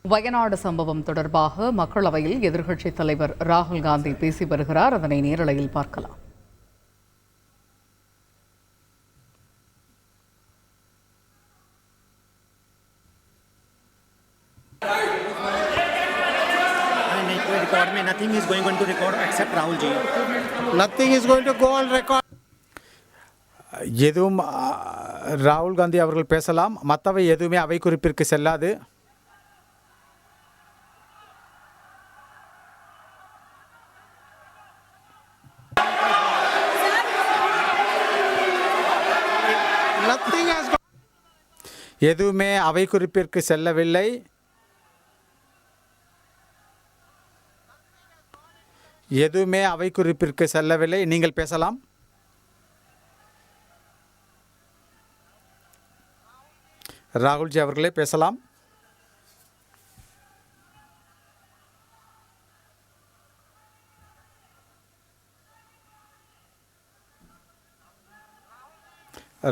வயநாடு சம்பவம் தொடர்பாக மக்களவையில் எதிர்க்கட்சித் தலைவர் ராகுல் காந்தி பேசி வருகிறார். அதனை நேரலையில் பார்க்கலாம். Nothing is going to record except Rahul ji. Nothing is going to go on record. எதுவும் ராகுல் காந்தி அவர்கள் பேசலாம், மற்றவை எதுவுமே அவை குறிப்பிற்கு செல்லாது. எதுவுமே அவை குறிப்பிற்கு செல்லவில்லை. எதுவுமே அவை குறிப்பிற்கு செல்லவில்லை. நீங்கள் பேசலாம். ராகுல்ஜி அவர்களே பேசலாம்.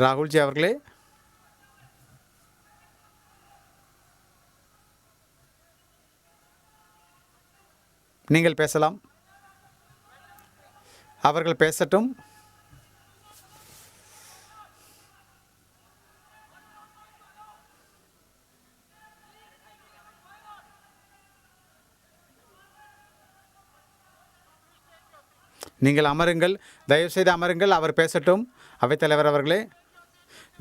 ராகுல்ஜி அவர்களே நீங்கள் பேசலாம். அவர்கள் பேசட்டும். நீங்கள் அமருங்கள், தயவுசெய்து அமருங்கள், அவர் பேசட்டும். அவைத்தலைவர் அவர்களே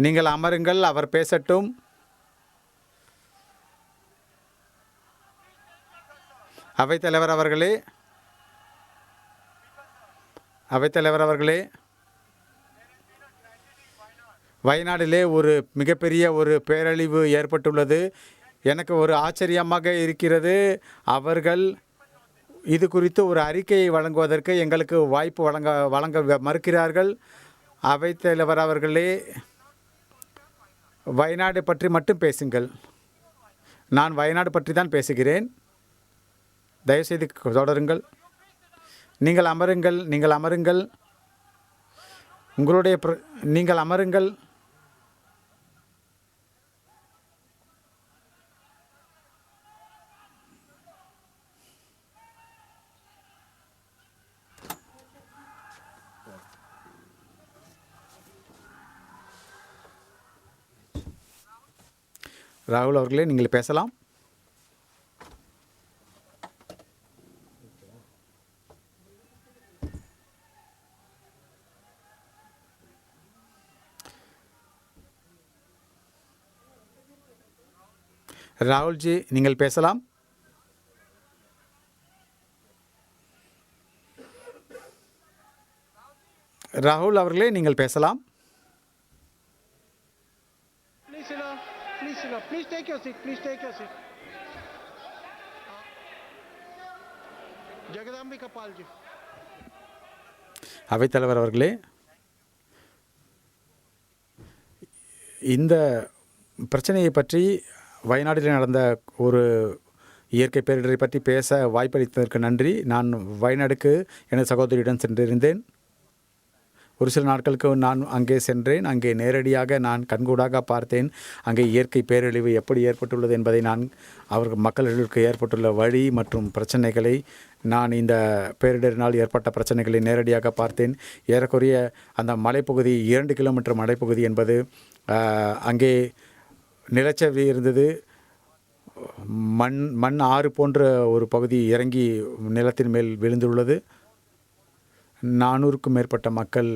நீங்கள் அமருங்கள், அவர் பேசட்டும். அவைத்தலைவர் அவர்களே அவைத்தலைவர் அவர்களே வயநாட்டிலே ஒரு மிகப்பெரிய ஒரு பேரழிவு ஏற்பட்டுள்ளது. எனக்கு ஒரு ஆச்சரியமாக இருக்கிறது. அவர்கள் இது குறித்து ஒரு அறிக்கையை வழங்குவதற்கு எங்களுக்கு வாய்ப்பு வழங்க மறுக்கிறார்கள். அவைத்தலைவர் அவர்களே வயநாடு பற்றி மட்டும் பேசுங்கள். நான் வயநாடு பற்றி தான் பேசுகிறேன். தயவுசெய்து தொடருங்கள். நீங்கள் அமருங்கள், நீங்கள் அமருங்கள். நீங்கள் அமருங்கள். ராகுல் அவர்களே நீங்கள் பேசலாம். ராகுல்ஜி நீங்கள் பேசலாம். ராகுல் அவர்களே நீங்கள் பேசலாம். Please take your seat. Please take your seat. Jagadambika Palji. அவைத்தலைவர் அவர்களே இந்த பிரச்சனையை பற்றி வயநாட்டில் நடந்த ஒரு இயற்கை பேரிடரை பற்றி பேச வாய்ப்பளித்ததற்கு நன்றி. நான் வயநாடுக்கு எனது சகோதரியுடன் சென்றிருந்தேன். ஒரு சில நாட்களுக்கு நான் அங்கே சென்றேன். அங்கே நேரடியாக நான் கண்கூடாக பார்த்தேன். அங்கே இயற்கை பேரழிவு எப்படி ஏற்பட்டுள்ளது என்பதை மக்களுக்கு ஏற்பட்டுள்ள வழி மற்றும் பிரச்சனைகளை நான் இந்த பேரிடரினால் ஏற்பட்ட பிரச்சனைகளை நேரடியாக பார்த்தேன். ஏறக்குறைய அந்த மலைப்பகுதி 2 கிலோமீட்டர் மலைப்பகுதி என்பது அங்கே நிலச்சரிவு இருந்தது. மண் ஆறு போன்ற ஒரு பகுதி இறங்கி நிலத்தின் மேல் விழுந்துள்ளது. 400க்கும் மேற்பட்ட மக்கள்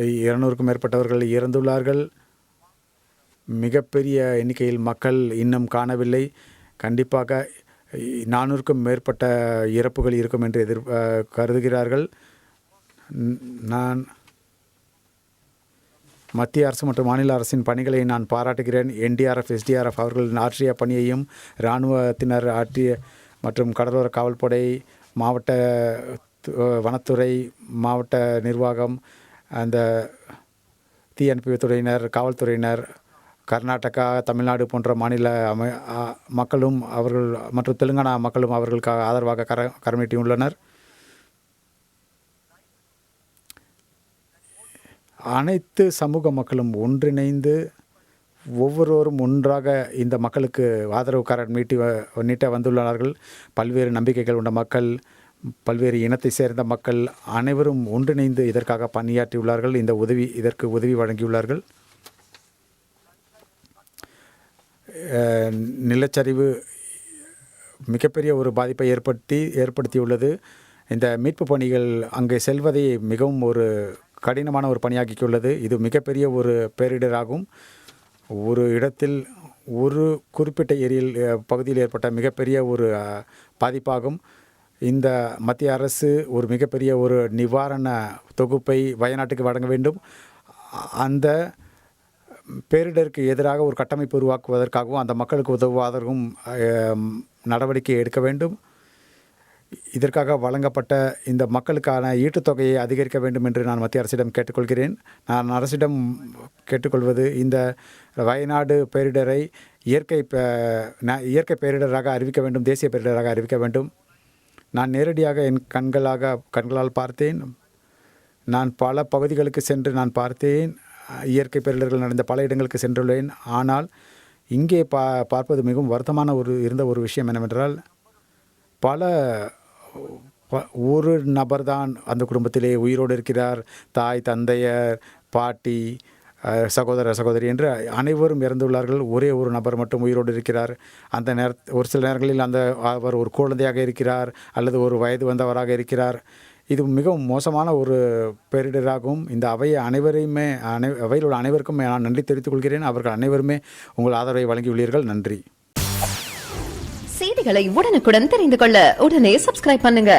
200க்கும் மேற்பட்டவர்கள் இறந்துள்ளார்கள். மிகப்பெரிய எண்ணிக்கையில் மக்கள் இன்னும் காணவில்லை. கண்டிப்பாக 400க்கும் மேற்பட்ட இறப்புகள் இருக்கும் என்று கருதுகிறார்கள். நான் மத்திய அரசு மற்றும் மாநில அரசின் பணிகளை நான் பாராட்டுகிறேன். NDRF, SDRF அவர்கள் ஆற்றிய பணியையும் இராணுவத்தினர் ஆற்றிய மற்றும் கடலோர காவல்படை, மாவட்ட வனத்துறை, மாவட்ட நிர்வாகம், அந்த தீயணைப்பு துறையினர், காவல்துறையினர், கர்நாடகா, தமிழ்நாடு போன்ற மாநில மக்களும் அவர்கள் மற்றும் தெலுங்கானா மக்களும் அவர்களுக்கு ஆதரவாக கரமீட்டியுள்ளனர். அனைத்து சமூக மக்களும் ஒன்றிணைந்து ஒவ்வொருவரும் ஒன்றாக இந்த மக்களுக்கு ஆதரவுக்காரர் நீட்ட வந்துள்ளார்கள். பல்வேறு நம்பிக்கைகள் உள்ள மக்கள், பல்வேறு இனத்தை சேர்ந்த மக்கள் அனைவரும் ஒன்றிணைந்து இதற்காக பணியாற்றியுள்ளார்கள். இதற்கு உதவி வழங்கியுள்ளார்கள். நிலச்சரிவு மிகப்பெரிய ஒரு பாதிப்பை ஏற்படுத்தியுள்ளது. இந்த மீட்பு பணிகள் அங்கே செல்வதை மிகவும் ஒரு கடினமான ஒரு பணியாக்கியுள்ளது. இது மிகப்பெரிய ஒரு பேரிடராகும். ஒரு இடத்தில் ஒரு குறிப்பிட்ட பகுதியில் ஏற்பட்ட மிகப்பெரிய ஒரு பாதிப்பாகும். இந்த மத்திய அரசு ஒரு மிகப்பெரிய ஒரு நிவாரண தொகுப்பை வயநாட்டுக்கு வழங்க வேண்டும். அந்த பேரிடருக்கு எதிராக ஒரு கட்டமைப்பு உருவாக்குவதற்காகவும் அந்த மக்களுக்கு உதவுவதற்கும் நடவடிக்கை எடுக்க வேண்டும். இதற்காக வழங்கப்பட்ட இந்த மக்களுக்கான ஈட்டுத்தொகையை அதிகரிக்க வேண்டும் என்று நான் மத்திய அரசிடம் கேட்டுக்கொள்கிறேன். நான் அரசிடம் கேட்டுக்கொள்வது, இந்த வயநாடு பேரிடரை இயற்கை பேரிடராக அறிவிக்க வேண்டும், தேசிய பேரிடராக அறிவிக்க வேண்டும். நான் நேரடியாக என் கண்களால் பார்த்தேன். நான் பல பகுதிகளுக்கு சென்று நான் பார்த்தேன். இயற்கை பேரிடர்கள் நடந்த பல இடங்களுக்கு சென்றுள்ளேன். ஆனால் இங்கே பார்ப்பது மிகவும் வருத்தமான இருந்த ஒரு விஷயம் என்னவென்றால், ஒரு நபர்தான் அந்த குடும்பத்திலே உயிரோடு இருக்கிறார். தாய், தந்தையர், பாட்டி, சகோதரி என்று அனைவரும் இறந்துள்ளார்கள். ஒரே ஒரு நபர் மட்டும் உயிரோடு இருக்கிறார். அந்த ஒரு சில நேரங்களில் அவர் ஒரு குழந்தையாக இருக்கிறார் அல்லது ஒரு வயது வந்தவராக இருக்கிறார். இது மிகவும் மோசமான ஒரு பேரிடராகும். இந்த அவையில் உள்ள அனைவருக்கும் நான் நன்றி தெரிவித்துக் கொள்கிறேன். அவர்கள் அனைவருமே உங்கள் ஆதரவை வழங்கியுள்ளீர்கள். நன்றி. செய்திகளை உடனுக்குடன் தெரிந்து கொள்ள உடனே சப்ஸ்கிரைப் பண்ணுங்க.